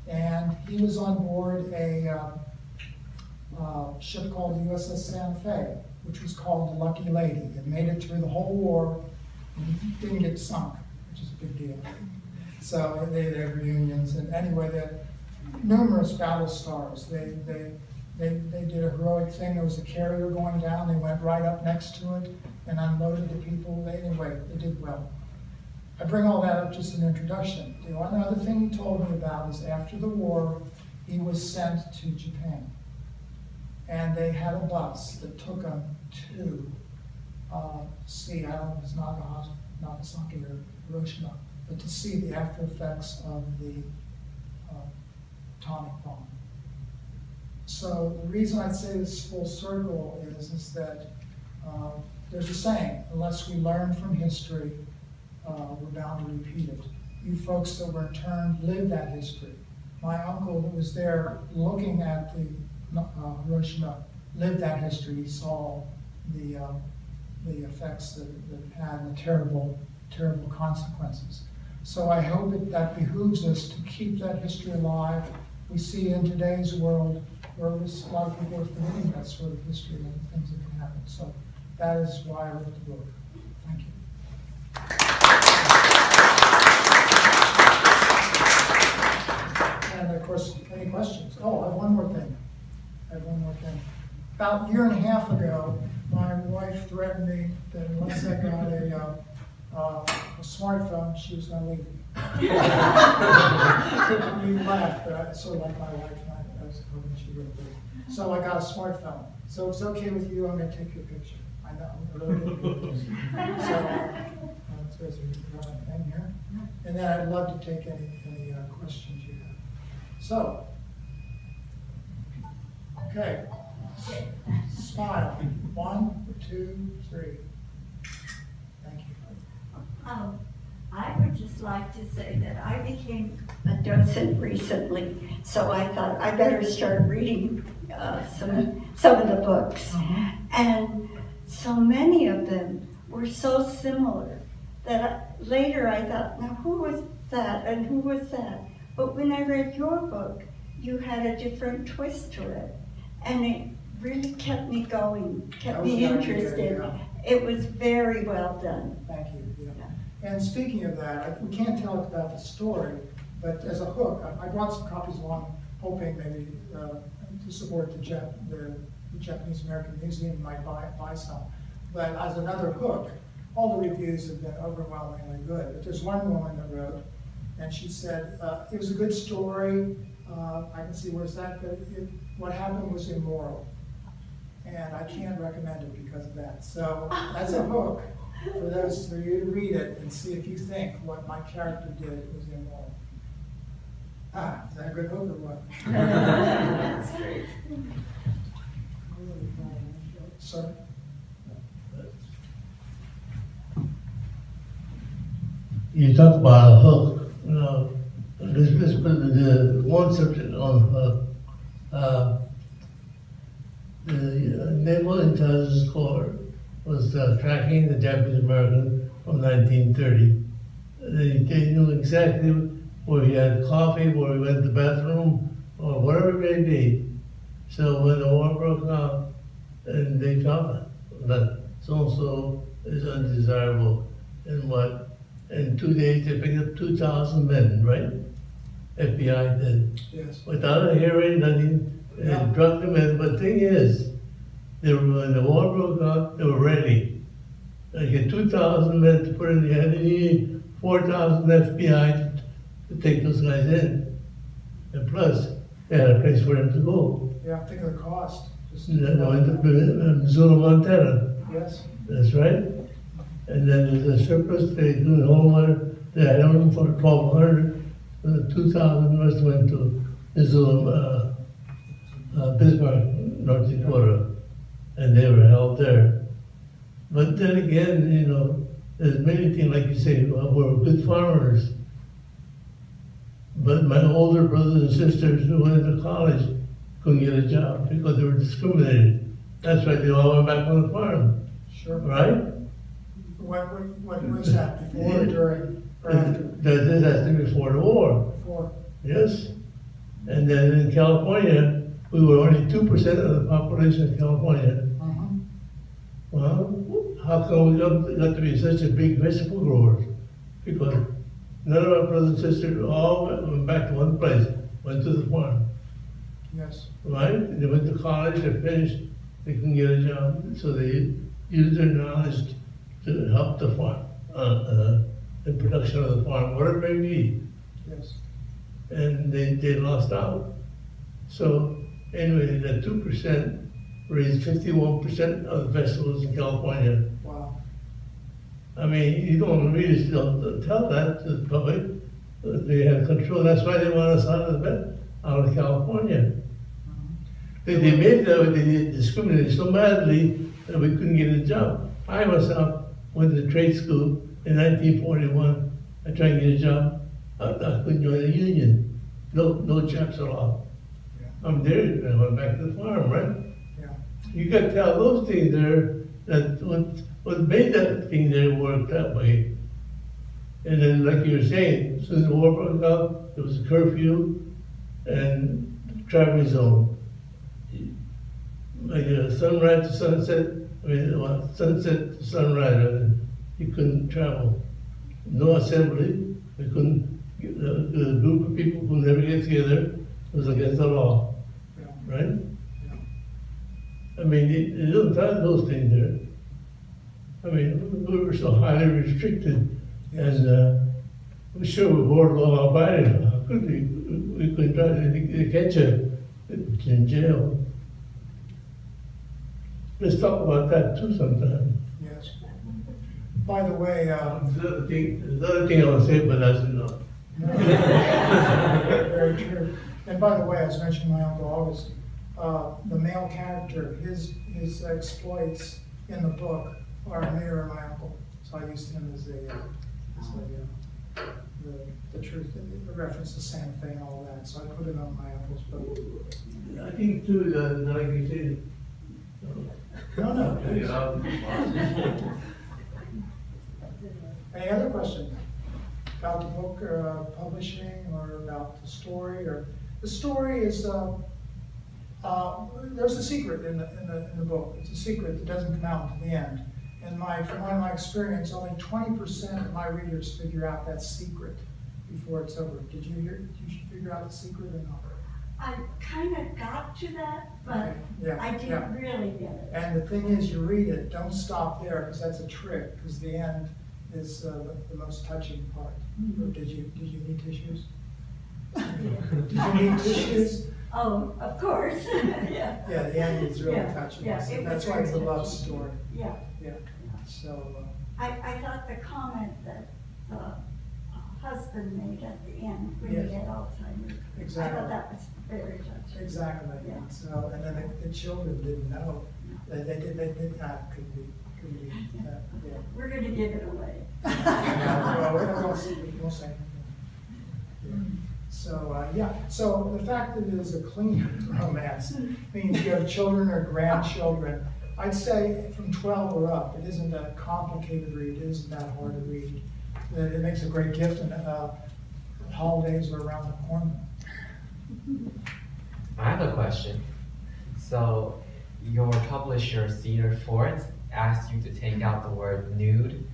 And he was on board a ship called the USS Santa Fe, which was called the Lucky Lady. It made it through the whole war and didn't get sunk, which is a big deal. So they had reunions, and anyway, they had numerous battle stars. They did a heroic thing. There was a carrier going down. They went right up next to it and unloaded the people. Anyway, they did well. I bring all that up just an introduction. The one other thing he told me about is after the war, he was sent to Japan. And they had a bus that took him to see, I don't know if it's Nagasaki or Hiroshima, but to see the after effects of the atomic bomb. So the reason I'd say this full circle is that there's a saying, unless we learn from history, we're bound to repeat it. You folks that were interned lived that history. My uncle that was there looking at the Hiroshima lived that history. He saw the the effects that had and the terrible consequences. So I hope that behooves us to keep that history alive. We see in today's world where a lot of people are forgetting that sort of history and things that can happen. So that is why I wrote the book. Thank you. And of course, any questions? Oh, I have one more thing. About a year and a half ago, my wife threatened me that unless I got a smartphone, she was going to leave me. You laughed, but I sort of like my wife, and I was hoping she would leave. So I got a smartphone. So if it's okay with you, I'm going to take your picture. I know, I'm really good. So there's a thing here. And then I'd love to take any questions you have. So, okay. Smile. 1, 2, 3. Thank you. I would just like to say that I became a docent recently, so I thought I better start reading some of the books. And so many of them were so similar that later I thought, now who was that and who was that? But when I read your book, you had a different twist to it. And it really kept me going, kept me interested. Yeah. It was very well done. Thank you. Yeah. And speaking of that, we can't tell about the story, but as a hook, I brought some copies along, hoping maybe to support the Japanese American Museum might buy some. But as another hook, all the reviews have been overwhelmingly good. But there's one woman that wrote, and she said, it was a good story, I can see where's that, but what happened was immoral. And I can't recommend it because of that. So that's a hook for you to read it and see if you think what my character did was immoral. Is that a good hook or what? That's great. Sir? You talk about a hook, you know, let's put the one subject on hook. The Naval Intelligence Corps was tracking the Japanese American from 1930. They knew exactly where he had coffee, where he went to the bathroom, or whatever it may be. So when the war broke out, and they found that so-and-so is undesirable, and what? In 2 days, they picked up 2,000 men, right? FBI did. Yes. Without a hearing, nothing, Yeah. drugged them in. But the thing is, when the war broke out, they were ready. They get 2,000 men to put in the head, and you need 4,000 FBI to take those guys in. And plus, they had a place for them to go. Yeah, think of the cost. Just They went to Missoula, Montana. Yes. That's right. And then there's a surplus, they do the whole one, they had them for 1,200, 2,000 the rest went to Missoula, Bismarck, North Dakota, and they were held there. But then again, you know, there's many things, like you say, we're good farmers. But my older brothers and sisters who went to college couldn't get a job because they were discriminated. That's why they all went back on the farm, Sure. right? What was that, before, during, or after? That's before the war, Before? yes. And then in California, we were only 2% of the population of California. Mhm. Well, how come we got to be such a big vegetable growers? Because none of our brothers and sisters all went back to one place, went to the farm, Yes. right? They went to college, they finished, they couldn't get a job, so they used their knowledge to help the farm, the production of the farm, whatever it may be. Yes. And they lost out. So anyway, that 2% raised 51% of the vegetables in California. Wow. I mean, you don't really don't tell that to the public. They have control. That's why they want us out of California. They made that, they discriminated so badly that we couldn't get a job. I myself went to trade school in 1941. I tried to get a job. I couldn't join the union. No jobs at all. Yeah. I'm there. I went back to the farm, right? Yeah. You got to tell those things there that what made that thing there work that way. And then, like you were saying, as soon as the war broke out, there was a curfew and traveling zone. Like sunrise to sunset, sunset to sunrise, you couldn't travel. No assembly, they couldn't, the group of people who never get together was against the law, Yeah. right? Yeah. I mean, they don't have those things there. I mean, we were so highly restricted, and I'm sure we were law abiding. How could we couldn't try to catch you in jail. Let's talk about that too sometime. Yes. By the way, There's another thing I want to say, but that's enough. very true. And by the way, I was mentioning my Uncle August, the male character, his exploits in the book are a mirror of my uncle. So I used him as the truth, the reference to Santa Fe and all that. So I put it on my uncle's book. I think too, like you said. No. Any other questions about the book or publishing or about the story? Or the story is there's a secret in the book. It's a secret that doesn't come out until the end. And from my experience, only 20% of my readers figure out that secret before it's over. Did you figure out the secret or not? I kind of got to that, but Okay. Yeah, I didn't yeah. really get it. And the thing is, you read it, don't stop there, because that's a trick, because the end is the most touching part. Or did you need tissues? Did you need tissues? Oh, of course, yeah, Yeah, the end is really Yeah, touching. yeah, it That's was why it's a very love touching. story. yeah. Yeah. So, I thought the comment that the husband made at the end when Yes. he had Alzheimer's. I Exactly. thought that was very touching. exactly. Yeah. So, and then the children didn't know. They did could be, yeah. We're gonna give it away. Well, we'll say. Yeah. So, so the fact that it is a clean romance means you have children or grandchildren. I'd say from 12 or up, it isn't a complicated read, it isn't that hard to read. It makes a great gift, and holidays are around the corner. I have a question. So, your publisher, Cedar Fort, asked you to take out the word nude.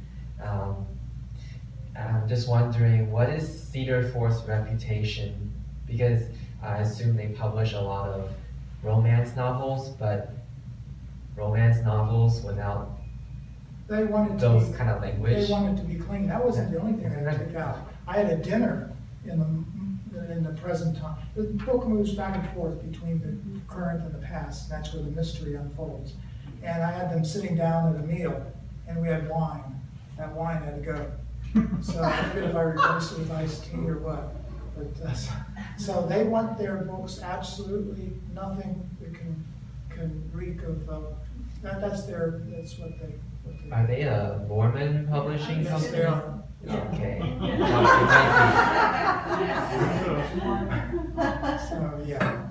I'm just wondering, what is Cedar Fort's reputation? Because I assume they publish a lot of romance novels, but romance novels without They wanted to those be, kind of language. they wanted to be clean. That wasn't the only thing I took out. I had a dinner in the present time. The book moves back and forth between the current and the past. That's where the mystery unfolds. And I had them sitting down at a meal, and we had wine. That wine had to go. So I forget if I replaced it with iced tea or what. But so they want their books absolutely nothing that can reek of. That's what they. Are they a Mormon publishing Yes, company? they are. Okay. So, yeah.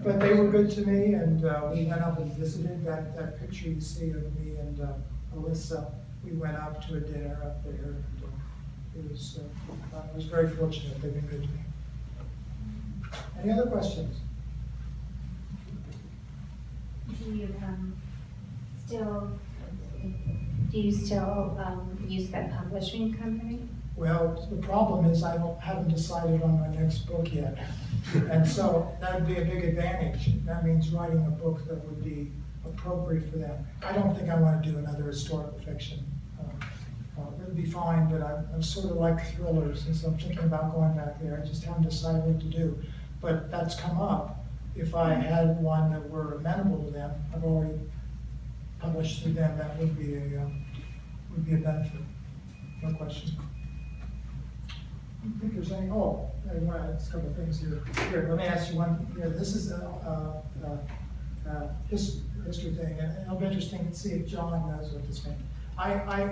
But they were good to me, and we went up and visited. That picture you see of me and Alyssa, we went up to a dinner up there. And, I was very fortunate. They've been good to me. Any other questions? Do you still use that publishing company? Well, the problem is haven't decided on my next book yet. And so that would be a big advantage. That means writing a book that would be appropriate for them. I don't think I want to do another historical fiction. It would be fine, but I'm sort of like thrillers, and so I'm thinking about going back there. I just haven't decided what to do. But that's come up. If I had one that were amenable to them, I've already published through them, that would be a benefit. No question. I don't think there's any, there's a couple of things here. Here, let me ask you one. Here, this is a history thing, and it'll be interesting to see if John knows what this means.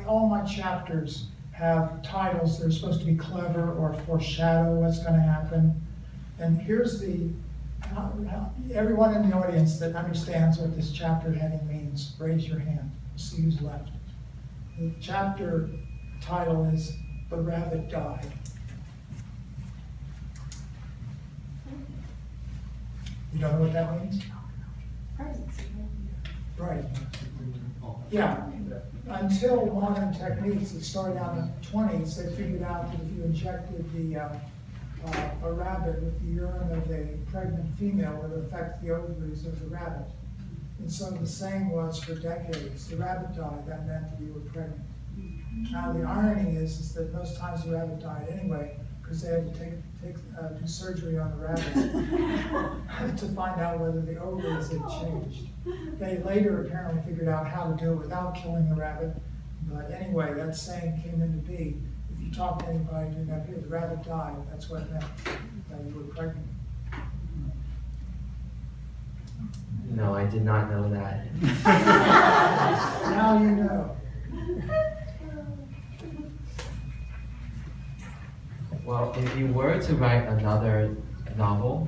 All my chapters have titles that are supposed to be clever or foreshadow what's going to happen. And here's everyone in the audience that understands what this chapter heading means, raise your hand. We'll see who's left. The chapter title is The Rabbit Died. You don't know what that means? Right. Yeah. Until modern techniques that started out in the 20s, they figured out that if you injected a rabbit with the urine of a pregnant female, it would affect the ovaries of the rabbit. And so the saying was for decades, the rabbit died, that meant that you were pregnant. Now the irony is that most times the rabbit died anyway, because they had to do surgery on the rabbit to find out whether the ovaries had changed. They later apparently figured out how to do it without killing the rabbit, but anyway, that saying came into being. If you talk to anybody doing that here, the rabbit died, that's what it meant, that you were pregnant. No, I did not know that. Now you know. Well, if you were to write another novel,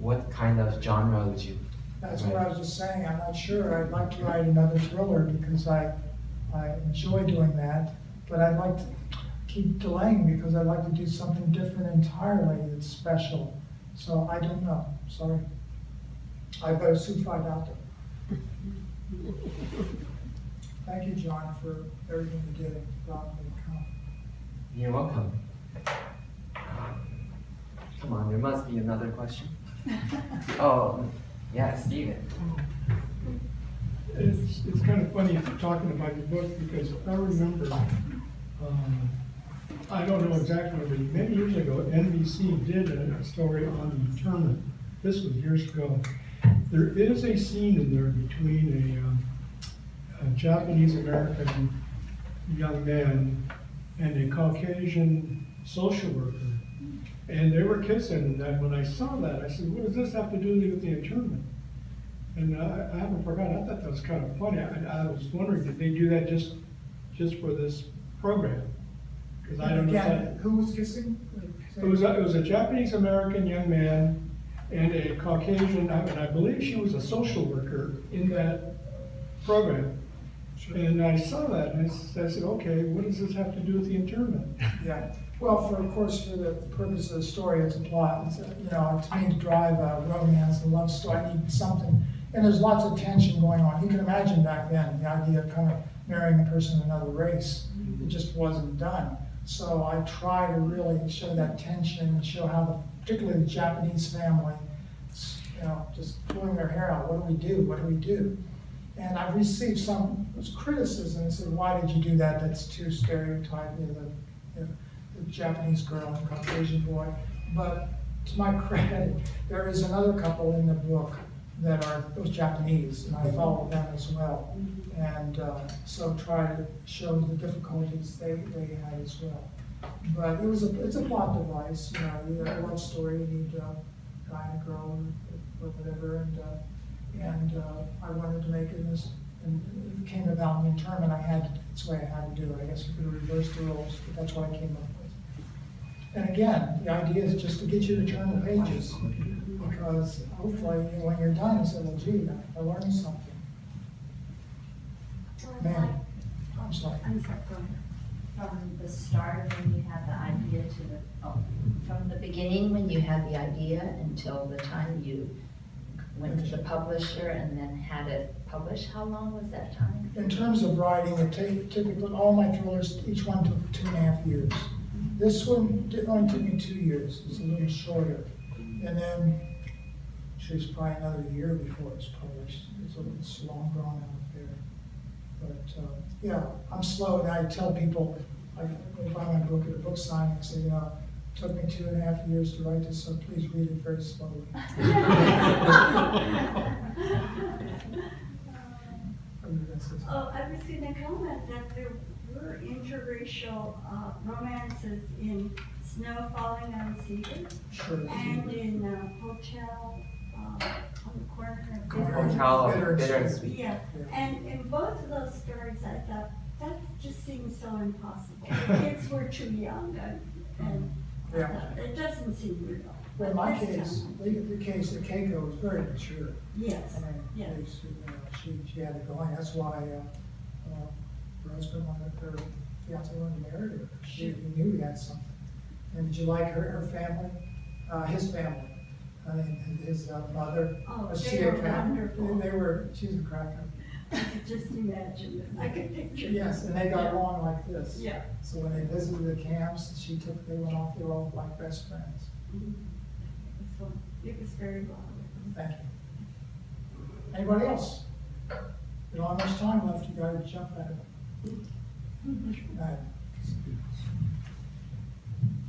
what kind of genre would you That's write? what I was just saying, I'm not sure, I'd like to write another thriller because I enjoy doing that, but I'd like to keep delaying because I'd like to do something different entirely that's special. So I don't know, sorry. I better soon find out though. Thank you, John, for everything you did and allowing me to come. You're welcome. Come on, there must be another question. Oh, yeah, Steven. It's kind of funny talking about your book because I remember, I don't know exactly, but many years ago, NBC did a story on internment. This was years ago. There is a scene in there between a Japanese-American young man and a Caucasian social worker. And they were kissing, and then when I saw that, I said, what does this have to do with the internment? And I haven't forgotten, I thought that was kind of funny. I was wondering, did they do that just for this program? Because I don't know. Again, who was kissing? It was a Japanese-American young man and a Caucasian, and I believe she was a social worker in that program. And I saw that, and I said, okay, what does this have to do with the internment? Yeah, well, of course, for the purpose of the story, it's a plot. It's to me, to drive a romance and love story, I need something. And there's lots of tension going on. You can imagine back then, the idea of kind of marrying a person of another race, it just wasn't done. So I try to really show that tension and show how, particularly the Japanese family, just pulling their hair out. What do we do? What do we do? And I've received some criticism and said, why did you do that? That's too stereotyping the Japanese girl and Caucasian boy. But to my credit, there is another couple in the book that are those Japanese, and I follow them as well. And so try to show the difficulties they had as well. But it's a plot device, you have a love story, you need a guy and a girl or whatever, and I wanted to make it this, and it came about in the internment, it's the way I had to do it. I guess you could reverse the rules, but that's what I came up with. And again, the idea is just to get you to turn the pages, because hopefully, when you're done, you say, well, gee, I learned something. Ma'am, I'm sorry. I'm sorry, go ahead. From the start when you had the idea from the beginning when you had the idea until the time you went to the publisher and then had it published, how long was that time? In terms of writing, it typically, all my thrillers, each one took 2.5 years. This one only took me 2 years, it's a little shorter. And then, it's probably another year before it's published. It's long drawn out there. But yeah, I'm slow, and I tell people, I go buy my book at a book signing, I say, it took me 2.5 years to write this, so please read it very slowly. I was going to comment that there were interracial romances in Snow Falling on Cedar Sure. and in Hotel on the corner of Hotel Bitter Bitter and and Sweet. Yeah, and in both of those stories, I thought, that just seems so impossible. The kids were too young, and I Yeah. thought, it doesn't seem real. Well, But in my this case, time- the case of Keiko was very mature. Yes, I mean, yes. she had it going. That's why her husband wanted, her fiance wanted to marry her. He knew he had something. And did you like her family? His family? I mean, his mother? Oh, Was they she a were crack? wonderful. She's a cracker. I could just imagine it. I could picture it. Yes, and they got along like this. Yeah. So when they visited the camps, they went off, they were all like best friends. So it was very lovely. Thank you. Anybody else? You don't have much time left, you gotta jump at it. Right.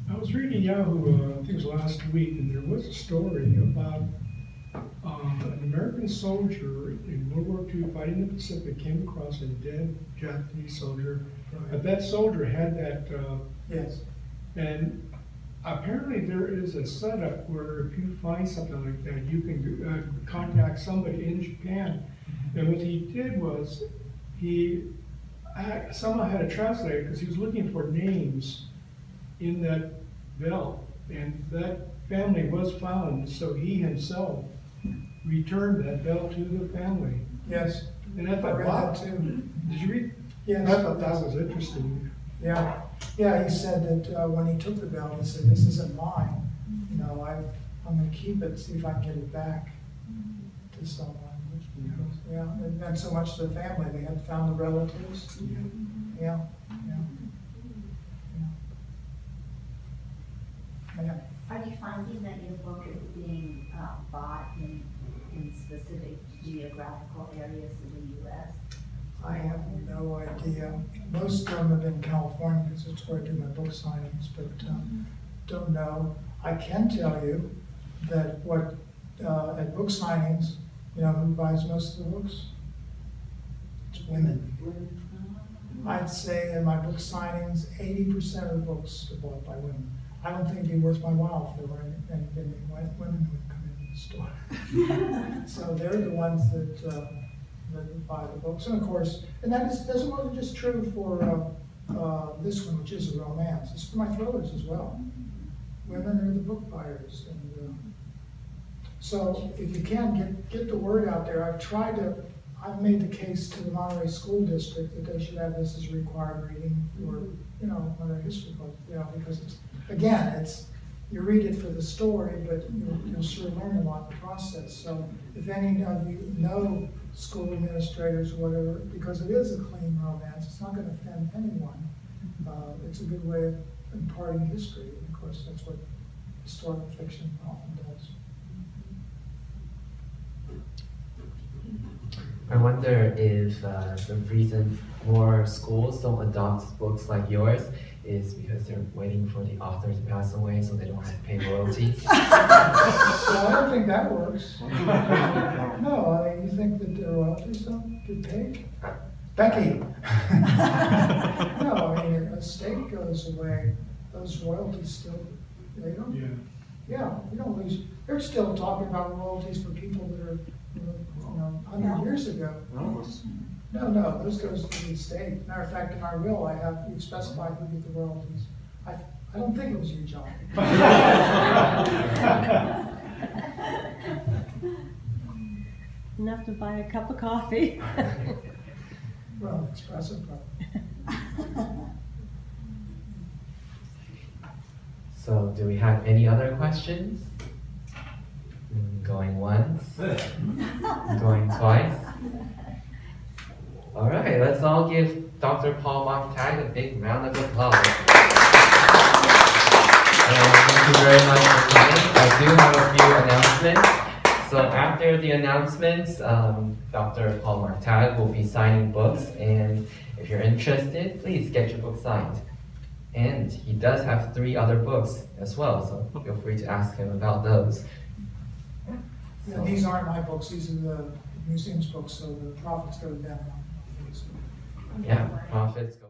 I was reading Yahoo, I think it was last week, and there was a story about an American soldier in World War II fighting in the Pacific came across a dead Japanese soldier. But that soldier had that, Yes. and apparently there is a setup where if you find something like that, you can contact somebody in Japan. And what he did was, he somehow had a translator because he was looking for names in that belt, and that family was found, so he himself returned that belt to the family. Yes. And I I thought, read wow, that too. did you read? Yes. I thought that was interesting. Yeah, yeah, he said that when he took the belt, he said, this isn't mine. You know, I'm gonna keep it, see if I can get it back to someone. Yeah, and meant so much to the family, they had found the relatives. Yeah, yeah. Yeah. Are you finding that your book is being bought in specific geographical areas of the U.S.? I have no idea. Most of them have been California, because it's where I do my book signings, but don't know. I can tell you that at book signings, you know who buys most of the books? It's women. I'd say in my book signings, 80% of the books are bought by women. I don't think it'd be worth my while if there were any women who would come in the store. So they're the ones that buy the books. And of course, and that wasn't just true for this one, which is a romance. It's for my thrillers as well. Women are the book buyers. And so if you can, get the word out there. I've made the case to the Monterey School District that they should have this as a required reading for, you know, one of their history books, you know, because you read it for the story, but you'll sure learn a lot in the process. So if any of you know school administrators or whatever, because it is a clean romance, it's not going to offend anyone. It's a good way of imparting history, and of course that's what historical fiction often does. I wonder if the reason more schools don't adopt books like yours is because they're waiting for the author to pass away so they don't have to pay royalties. Well, I don't think that works. No, I mean, you think that the royalties don't get paid? Becky! No, I mean, your estate goes away, those royalties still, they don't. Yeah, you don't lose. They're still talking about royalties for people that are, you know, 100 years ago. No, those goes to the estate. Matter of fact, in our will, we've specified who get the royalties. I don't think it was you, John. Enough to buy a cup of coffee. Well, espresso probably. So do we have any other questions? Going once, going twice. All right, let's all give Dr. Paul Marktag a big round of applause. And thank you very much for coming. I do have a few announcements. So after the announcements, Dr. Paul Marktag will be signing books, and if you're interested, please get your book signed. And he does have 3 other books as well, so feel free to ask him about those. Yeah, these aren't my books, these are the museum's books, so the profits go to them. Yeah, profits go.